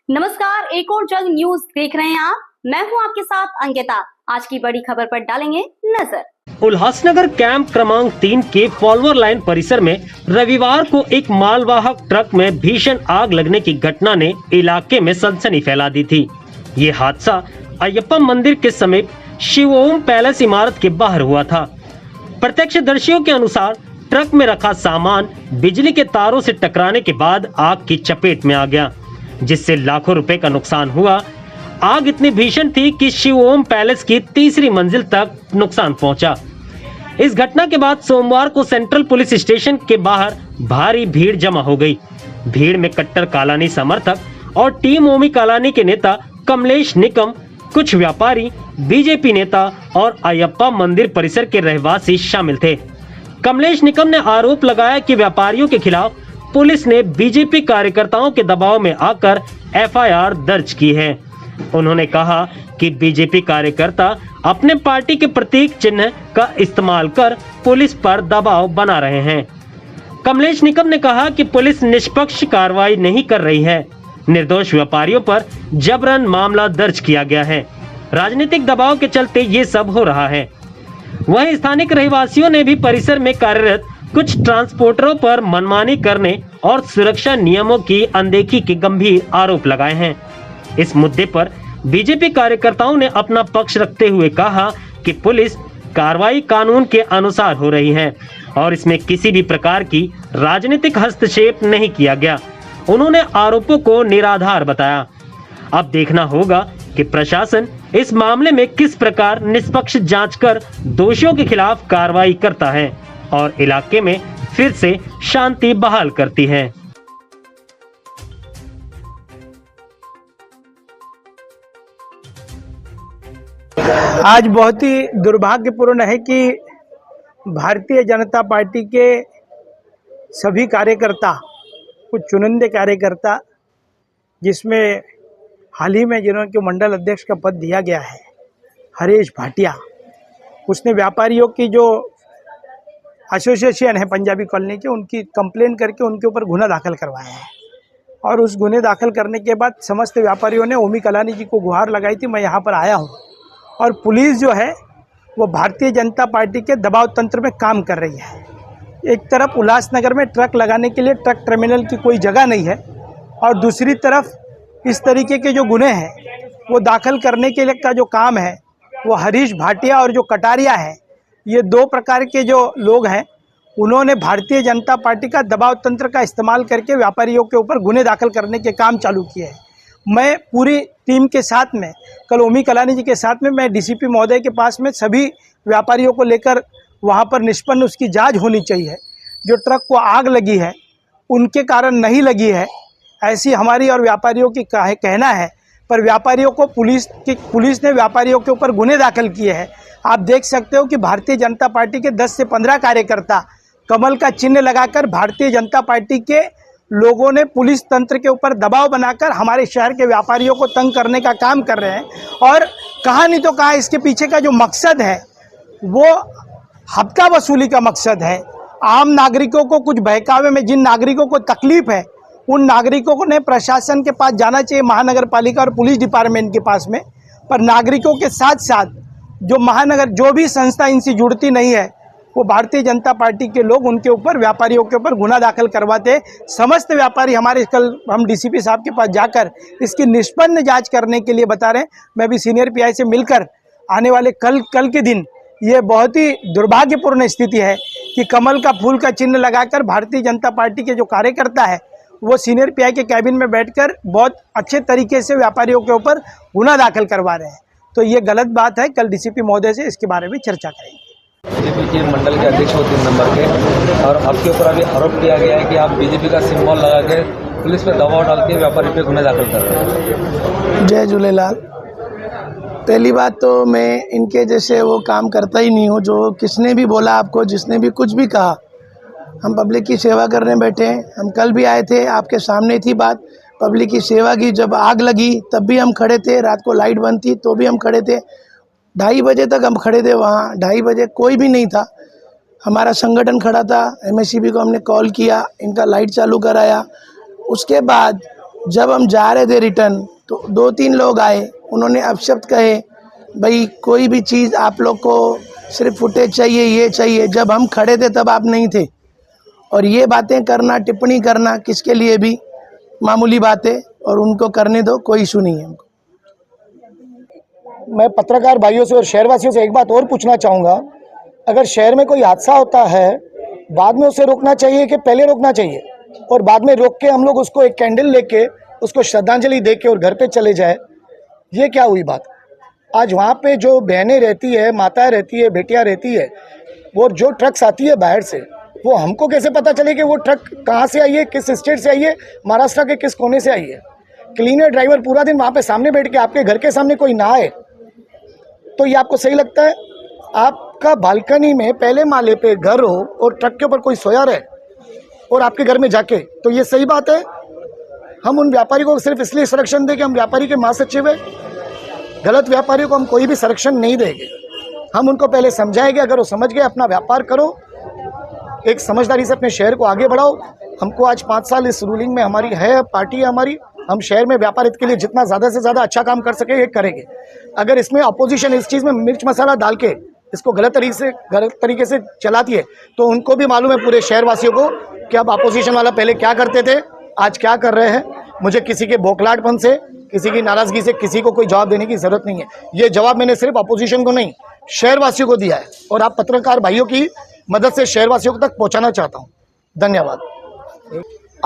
नमस्कार, एक और जग न्यूज देख रहे हैं आप। मैं हूं आपके साथ अंकिता। आज की बड़ी खबर पर डालेंगे नजर। उल्लासनगर कैंप क्रमांक 3 के फॉलोअर लाइन परिसर में रविवार को एक मालवाहक ट्रक में भीषण आग लगने की घटना ने इलाके में सनसनी फैला दी थी। ये हादसा अयप्पा मंदिर के समीप शिवोम पैलेस इमारत के बाहर हुआ था। प्रत्यक्षदर्शियों के अनुसार ट्रक में रखा सामान बिजली के तारों से टकराने के बाद आग की चपेट में आ गया, जिससे लाखों रुपए का नुकसान हुआ। आग इतनी भीषण थी कि शिवोम पैलेस की तीसरी मंजिल तक नुकसान पहुंचा। इस घटना के बाद सोमवार को सेंट्रल पुलिस स्टेशन के बाहर भारी भीड़ जमा हो गई। भीड़ में कट्टर कालानी समर्थक और टीम ओमी कालानी के नेता कमलेश निकम, कुछ व्यापारी, बीजेपी नेता और अयप्पा मंदिर परिसर के रहवासी शामिल थे। कमलेश निकम ने आरोप लगाया कि व्यापारियों के खिलाफ पुलिस ने बीजेपी कार्यकर्ताओं के दबाव में आकर एफआईआर दर्ज की है। उन्होंने कहा कि बीजेपी कार्यकर्ता अपने पार्टी के प्रतीक चिन्ह का इस्तेमाल कर पुलिस पर दबाव बना रहे हैं। कमलेश निकम ने कहा कि पुलिस निष्पक्ष कार्रवाई नहीं कर रही है। निर्दोष व्यापारियों पर जबरन मामला दर्ज किया गया है। राजनीतिक दबाव के चलते ये सब हो रहा है। वहीं स्थानिक रहवासियों ने भी परिसर में कार्यरत कुछ ट्रांसपोर्टरों पर मनमानी करने और सुरक्षा नियमों की अनदेखी के गंभीर आरोप लगाए हैं। इस मुद्दे पर बीजेपी कार्यकर्ताओं ने अपना पक्ष रखते हुए कहा कि पुलिस कार्रवाई कानून के अनुसार हो रही है और इसमें किसी भी प्रकार की राजनीतिक हस्तक्षेप नहीं किया गया। उन्होंने आरोपों को निराधार बताया। अब देखना होगा कि प्रशासन इस मामले में किस प्रकार निष्पक्ष जांच कर दोषियों के खिलाफ कार्रवाई करता है और इलाके में फिर से शांति बहाल करती है। आज बहुत ही दुर्भाग्यपूर्ण है कि भारतीय जनता पार्टी के सभी कार्यकर्ता, कुछ चुनिंदे कार्यकर्ता, जिसमें हाल ही में जिन्होंने मंडल अध्यक्ष का पद दिया गया है, हरीश भाटिया, उसने व्यापारियों की जो एसोसिएशन है पंजाबी कॉलोनी के, उनकी कंप्लेन करके उनके ऊपर गुना दाखिल करवाया है। और उस गुने दाखिल करने के बाद समस्त व्यापारियों ने ओमी कलानी जी को गुहार लगाई थी। मैं यहाँ पर आया हूँ और पुलिस जो है वो भारतीय जनता पार्टी के दबाव तंत्र में काम कर रही है। एक तरफ उल्लासनगर में ट्रक लगाने के लिए ट्रक टर्मिनल की कोई जगह नहीं है और दूसरी तरफ इस तरीके के जो गुने हैं वो दाखिल करने के लिए का जो काम है वो हरीश भाटिया और जो कटारिया है, ये दो प्रकार के जो लोग हैं, उन्होंने भारतीय जनता पार्टी का दबाव तंत्र का इस्तेमाल करके व्यापारियों के ऊपर गुने दाखिल करने के काम चालू किए हैं। मैं पूरी टीम के साथ में कल ओमी कलानी जी के साथ में मैं डीसीपी महोदय के पास में सभी व्यापारियों को लेकर वहाँ पर निष्पन्न उसकी जांच होनी चाहिए। जो ट्रक को आग लगी है उनके कारण नहीं लगी है ऐसी हमारी और व्यापारियों की कहना है, पर व्यापारियों को पुलिस ने व्यापारियों के ऊपर गुने दाखिल किए हैं। आप देख सकते हो कि भारतीय जनता पार्टी के 10 से 15 कार्यकर्ता कमल का चिन्ह लगाकर भारतीय जनता पार्टी के लोगों ने पुलिस तंत्र के ऊपर दबाव बनाकर हमारे शहर के व्यापारियों को तंग करने का काम कर रहे हैं। और कहा नहीं तो कहा, इसके पीछे का जो मकसद है वो हफ्ता वसूली का मकसद है। आम नागरिकों को कुछ बहकावे में जिन नागरिकों को तकलीफ है उन नागरिकों को ने प्रशासन के पास जाना चाहिए, महानगर पालिका और पुलिस डिपार्टमेंट के पास में। पर नागरिकों के साथ साथ जो महानगर जो भी संस्था इनसे जुड़ती नहीं है वो भारतीय जनता पार्टी के लोग उनके ऊपर व्यापारियों के ऊपर गुना दाखिल करवाते। समस्त व्यापारी हमारे कल हम डीसीपी साहब के पास जाकर इसकी निष्पन्न जांच करने के लिए बता रहे हैं। मैं भी सीनियर पीआई से मिलकर आने वाले कल के दिन, ये बहुत ही दुर्भाग्यपूर्ण स्थिति है कि कमल का फूल का चिन्ह लगाकर भारतीय जनता पार्टी के जो कार्यकर्ता है वो सीनियर पीआई के कैबिन में बैठकर बहुत अच्छे तरीके से व्यापारियों के ऊपर गुना दाखिल करवा रहे हैं। तो ये गलत बात है। कल डीसीपी महोदय से इसके बारे में चर्चा करेंगे। बीजेपी के मंडल के अध्यक्ष हो 3 नंबर के, और आपके ऊपर अभी आरोप किया गया है कि आप बीजेपी का सिंबल लगा के पुलिस पे दबाव डाल के व्यापारी पे गुना दाखिल कर रहे हैं। जय झूलेलाल। पहली बात तो मैं इनके जैसे वो काम करता ही नहीं हूँ। जो किसने भी बोला आपको, जिसने भी कुछ भी कहा, हम पब्लिक की सेवा करने बैठे हैं। हम कल भी आए थे, आपके सामने थी बात, पब्लिक की सेवा की। जब आग लगी तब भी हम खड़े थे, रात को लाइट बंद थी तो भी हम खड़े थे। 2:30 बजे तक हम खड़े थे वहाँ। 2:30 बजे कोई भी नहीं था, हमारा संगठन खड़ा था। एमएससीबी को हमने कॉल किया, इनका लाइट चालू कराया। उसके बाद जब हम जा रहे थे रिटर्न तो 2-3 लोग आए, उन्होंने अपशब्द कहे, भाई कोई भी चीज़ आप लोग को सिर्फ फुटेज चाहिए, ये चाहिए। जब हम खड़े थे तब आप नहीं थे, और ये बातें करना, टिप्पणी करना किसके लिए भी मामूली बात है, और उनको करने दो, कोई इशू नहीं है हमको। मैं पत्रकार भाइयों से और शहरवासियों से एक बात और पूछना चाहूँगा, अगर शहर में कोई हादसा होता है, बाद में उसे रोकना चाहिए कि पहले रोकना चाहिए? और बाद में रोक के हम लोग उसको एक कैंडल लेके उसको श्रद्धांजलि दे के और घर पे चले जाए, ये क्या हुई बात? आज वहाँ पे जो बहनें रहती है, माताएं रहती है, बेटियां रहती है, वो जो ट्रक्स आती है बाहर से, वो हमको कैसे पता चले कि वो ट्रक कहाँ से आई है, किस स्टेट से आई है, महाराष्ट्र के किस कोने से आई है? क्लीनर ड्राइवर पूरा दिन वहाँ पे सामने बैठ के आपके घर के सामने कोई ना आए तो ये आपको सही लगता है? आपका बालकनी में पहले माले पे घर हो और ट्रक के ऊपर कोई सोया रहे और आपके घर में जाके, तो ये सही बात है? हम उन व्यापारी को सिर्फ इसलिए संरक्षण दें कि हम व्यापारी के महासचिव हैं? गलत व्यापारियों को हम कोई भी संरक्षण नहीं देंगे। हम उनको पहले समझाएंगे, अगर वो समझ गए अपना व्यापार करो, एक समझदारी से अपने शहर को आगे बढ़ाओ। हमको आज 5 साल इस रूलिंग में हमारी है, पार्टी है हमारी, हम शहर में व्यापार हित के लिए जितना ज़्यादा से ज़्यादा अच्छा काम कर सके ये करेंगे। अगर इसमें अपोजिशन इस चीज़ में मिर्च मसाला डाल के इसको गलत तरीके से चलाती है, तो उनको भी मालूम है पूरे शहरवासियों को कि अब अपोजिशन वाला पहले क्या करते थे, आज क्या कर रहे हैं। मुझे किसी के बौखलाहटपन से, किसी की नाराज़गी से किसी को कोई जवाब देने की ज़रूरत नहीं है। ये जवाब मैंने सिर्फ अपोजिशन को नहीं, शहरवासियों को दिया है, और आप पत्रकार भाइयों की मदद से शहरवासियों तक पहुँचाना चाहता हूँ। धन्यवाद।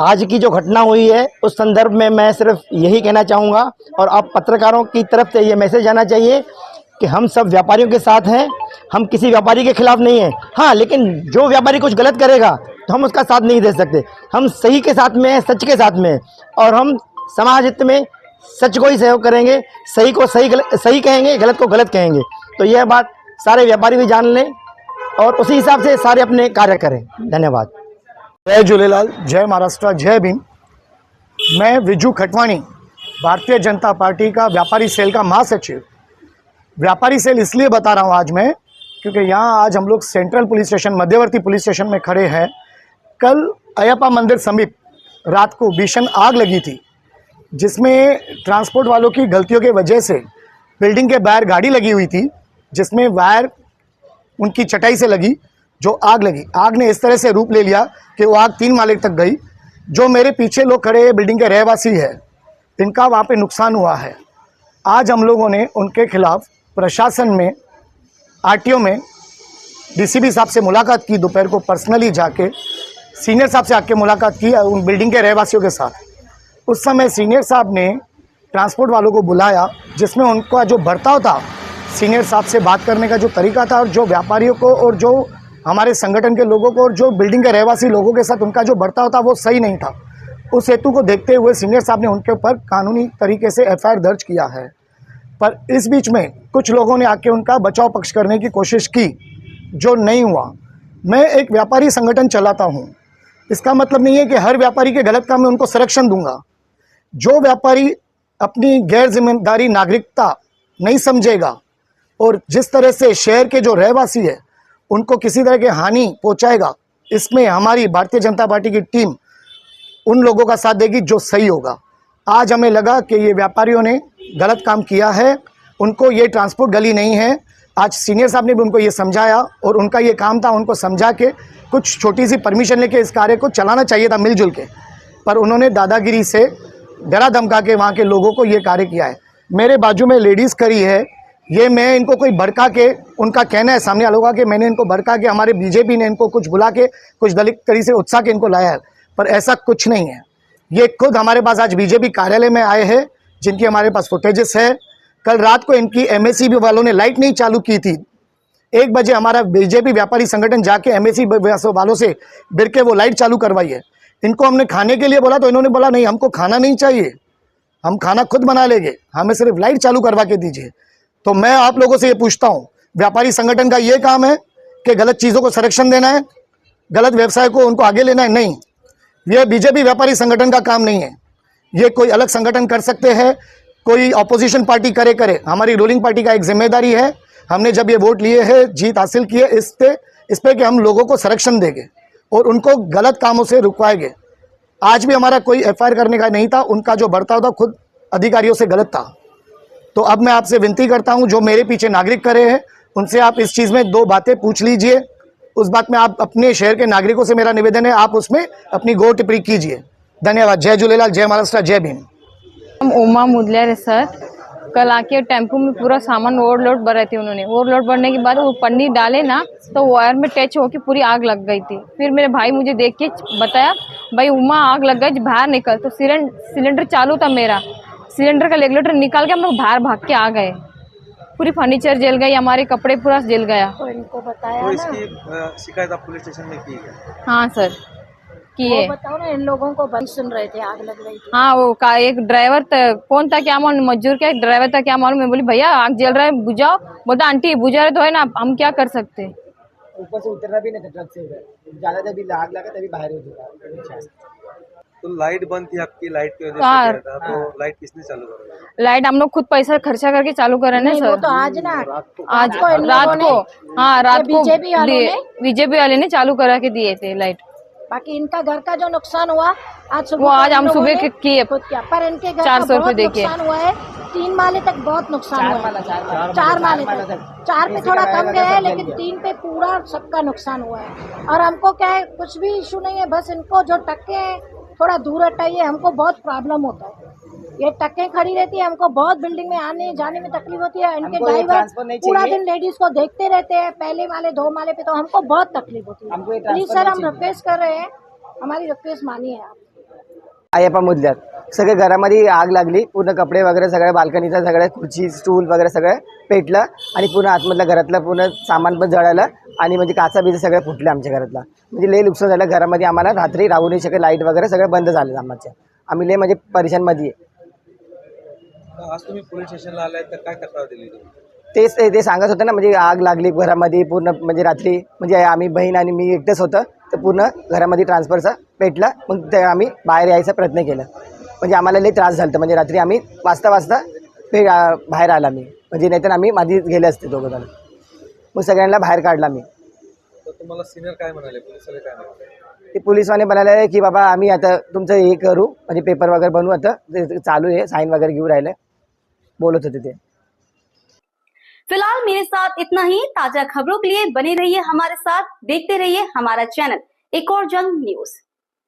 आज की जो घटना हुई है उस संदर्भ में मैं सिर्फ यही कहना चाहूँगा, और आप पत्रकारों की तरफ से ये मैसेज आना चाहिए कि हम सब व्यापारियों के साथ हैं, हम किसी व्यापारी के खिलाफ नहीं हैं। हाँ, लेकिन जो व्यापारी कुछ गलत करेगा तो हम उसका साथ नहीं दे सकते। हम सही के साथ में हैं, सच के साथ में हैं, और हम समाज हित में सच को ही सहयोग करेंगे, सही को सही कहेंगे, गलत को गलत कहेंगे। तो यह बात सारे व्यापारी भी जान लें और उसी हिसाब से सारे अपने कार्य करें। धन्यवाद। जय झूलेलाल, जय महाराष्ट्र, जय भीम। मैं विजू खटवाणी, भारतीय जनता पार्टी का व्यापारी सेल का महासचिव। व्यापारी सेल इसलिए बता रहा हूँ आज मैं, क्योंकि यहाँ आज हम लोग सेंट्रल पुलिस स्टेशन, मध्यवर्ती पुलिस स्टेशन में खड़े हैं। कल अयप्पा मंदिर समीप रात को भीषण आग लगी थी, जिसमें ट्रांसपोर्ट वालों की गलतियों के वजह से बिल्डिंग के बाहर गाड़ी लगी हुई थी, जिसमें वायर उनकी चटाई से लगी, जो आग लगी। आग ने इस तरह से रूप ले लिया कि वो आग 3 माले तक गई। जो मेरे पीछे लोग खड़े बिल्डिंग के रहवासी है, इनका वहाँ पे नुकसान हुआ है। आज हम लोगों ने उनके खिलाफ प्रशासन में, आरटीओ में डीसीपी साहब से मुलाकात की, दोपहर को पर्सनली जाके सीनियर साहब से आके मुलाकात की उन बिल्डिंग के रहवासियों के साथ। उस समय सीनियर साहब ने ट्रांसपोर्ट वालों को बुलाया, जिसमें उनका जो बर्ताव था, सीनियर साहब से बात करने का जो तरीका था, और जो व्यापारियों को और जो हमारे संगठन के लोगों को और जो बिल्डिंग के रहवासी लोगों के साथ उनका जो बर्ताव था, वो सही नहीं था। उस हेतु को देखते हुए सीनियर साहब ने उनके ऊपर कानूनी तरीके से एफआईआर दर्ज किया है। पर इस बीच में कुछ लोगों ने आके उनका बचाव पक्ष करने की कोशिश की, जो नहीं हुआ। मैं एक व्यापारी संगठन चलाता हूँ, इसका मतलब नहीं है कि हर व्यापारी के गलत काम में उनको संरक्षण दूंगा। जो व्यापारी अपनी गैर जिम्मेदारी नागरिकता नहीं समझेगा और जिस तरह से शहर के जो रहवासी है उनको किसी तरह की हानि पहुंचाएगा, इसमें हमारी भारतीय जनता पार्टी की टीम उन लोगों का साथ देगी जो सही होगा। आज हमें लगा कि ये व्यापारियों ने गलत काम किया है, उनको ये ट्रांसपोर्ट गली नहीं है। आज सीनियर साहब ने भी उनको ये समझाया, और उनका ये काम था उनको समझा के कुछ छोटी सी परमिशन लेके इस कार्य को चलाना चाहिए था मिलजुल के, पर उन्होंने दादागिरी से डरा धमका के वहाँ के लोगों को ये कार्य किया है। मेरे बाजू में लेडीज़ खड़ी है, ये मैं इनको कोई भड़का के, उनका कहना है सामने वालों का कि मैंने इनको भड़का के, हमारे बीजेपी ने इनको कुछ बुला के कुछ दलित तरीके से उत्साह के इनको लाया है, पर ऐसा कुछ नहीं है। ये खुद हमारे पास आज बीजेपी कार्यालय में आए हैं, जिनकी हमारे पास फुटेजेस है। कल रात को इनकी एमएससी वालों ने लाइट नहीं चालू की थी। 1 बजे हमारा बीजेपी व्यापारी संगठन जाके एमएससी वालों से बिर के वो लाइट चालू करवाई है। इनको हमने खाने के लिए बोला तो इन्होंने बोला नहीं, हमको खाना नहीं चाहिए, हम खाना खुद बना लेंगे, हमें सिर्फ लाइट चालू करवा के दीजिए। तो मैं आप लोगों से ये पूछता हूँ, व्यापारी संगठन का ये काम है कि गलत चीज़ों को संरक्षण देना है, गलत व्यवसाय को उनको आगे लेना है? नहीं, यह बीजेपी व्यापारी संगठन का काम नहीं है। ये कोई अलग संगठन कर सकते हैं, कोई अपोजिशन पार्टी करे। हमारी रूलिंग पार्टी का एक जिम्मेदारी है, हमने जब ये वोट लिए हैं, जीत हासिल की है, इस पे कि हम लोगों को संरक्षण देंगे और उनको गलत कामों से रुकवाएंगे। आज भी हमारा कोई एफआईआर करने का नहीं था, उनका जो बर्ताव था खुद अधिकारियों से गलत था। तो अब मैं आपसे विनती करता हूं, जो मेरे पीछे नागरिक करे हैं उनसे आप इस चीज़ में 2 बातें पूछ लीजिए। उस बात में आप अपने शहर के नागरिकों से मेरा निवेदन है, आप उसमें अपनी गौर टिप्पणी कीजिए। धन्यवाद। जय झूलेलाल, जय महाराष्ट्र, जय भीम। हम उमा मुदलियार है सर। कल आके टेम्पो में पूरा सामान ओवरलोड भरे थे उन्होंने। ओवरलोड भरने के बाद वो पन्नी डाले ना तो वायर में टच होके पूरी आग लग गई थी। फिर मेरे भाई मुझे देख के बताया, भाई उमा आग लग गई, बाहर निकल। तो सिलेंडर चालू था मेरा, सिलेंडर का रेगुलेटर निकाल के हम लोग बाहर भाग के आ गए। पूरी फर्नीचर जल गई, हमारे कपड़े पूरा जल गया। तो इनको बताया तो ना। इसकी शिकायत आप पुलिस स्टेशन में की है? हाँ सर किए। वो बताओ ना, इन लोगों को बंद सुन रहे थे, आग लग रही थी। हाँ वो का एक ड्राइवर कौन था क्या मालूम, मजदूर का एक ड्राइवर था क्या मालूम। मैं बोली भैया आग जल रहा है बुझाओ। बोलता आंटी बुझा रहे तो है ना, हम क्या कर सकते। ऊपर से उतरना भी नहीं था ट्रक से, ज़्यादा जब आग लगा तभी बाहर हो चुका। तो लाइट बंद थी आपकी, लाइट की वजह हाँ। से क्या था? तो लाइट किसने चालू करा? लाइट हम लोग खुद पैसा खर्चा करके चालू कर रहे हैं नहीं, ना वो सर। तो आज ना, आज को इन रात लोगों को, हाँ रात को बीजेपी वाले ने चालू करा के दिए थे लाइट। बाकी इनका घर का जो नुकसान हुआ आज सुबह, वो आज हम सुबह किए खुद क्या, पर इनके घर 400 का रुपए बहुत देके। नुकसान हुआ है। 3 माले तक बहुत नुकसान हुआ है। 4 माले तक, 4 पे थोड़ा कम गया है, लेकिन 3 पे पूरा सबका नुकसान हुआ है। और हमको क्या है, कुछ भी इशू नहीं है, बस इनको जो टक्के हैं थोड़ा दूर हटाइए, हमको बहुत प्रॉब्लम होता है। ये टक्के खड़ी रहती है, हमको बहुत बिल्डिंग में आने जाने में तकलीफ होती है। इनके ड्राइवर पूरा दिन लेडीज को देखते रहते हैं, पहले माले 2 माले पे, तो हमको बहुत तकलीफ होती है। प्लीज सर, हम रिक्वेस्ट कर रहे हैं, हमारी रिक्वेस्ट मानिए आप। अय्यप्पा मुदलियार, सगळे घरामध्ये आग लागली, पूर्ण कपडे वगैरे सगळे बाल्कनीचं सगळे खुर्ची स्टूल वगैरे सगळं पेटलं आणि पूर्ण आतमधलं घरातलं पूर्ण सामान पण जळालं आणि म्हणजे काचा बिचा सगळं फुटलं आमच्या घरातला। म्हणजे लय नुकसान झालं घरामध्ये, आम्हाला रात्री राहू नाही शकत, लाईट वगैरे सगळं बंद झालं आमच्या। आम्ही लय म्हणजे परेशानमध्ये आहे। आज तुम्ही पोलीस स्टेशनला आलाय तर काय तक्रार दिली तुम्ही? तेच ते सांगत होते ना, म्हणजे आग लागली घरामध्ये पूर्ण, म्हणजे रात्री म्हणजे आम्ही बहीण आणि मी एकटेच होतं, तर पूर्ण घरामध्ये ट्रान्सफरचा पेटला। मग ते आम्ही बाहेर यायचा प्रयत्न केला, म्हणजे आम्हाला लई त्रास झाला। म्हणजे रात्री आम्ही वाजता बाहेर आला मी, म्हणजे नाहीतर आम्ही मादी गेले असते दोघं जण। मग सगळ्यांना बाहेर काढला मी। तर तुम्हाला सिनियर काय म्हणाले, पोलिसवाले काय म्हणाले? ते पोलीसवाले म्हणाले की बाबा आम्ही आता तुमचं हे करू, म्हणजे पेपर वगैरे बनवू, आता ते चालू आहे, साईन वगैरे घेऊन राहिले, बोलत होते ते। फिलहाल मेरे साथ इतना ही। ताजा खबरों के लिए बने रहिए हमारे साथ, देखते रहिए हमारा चैनल एक और जंग न्यूज।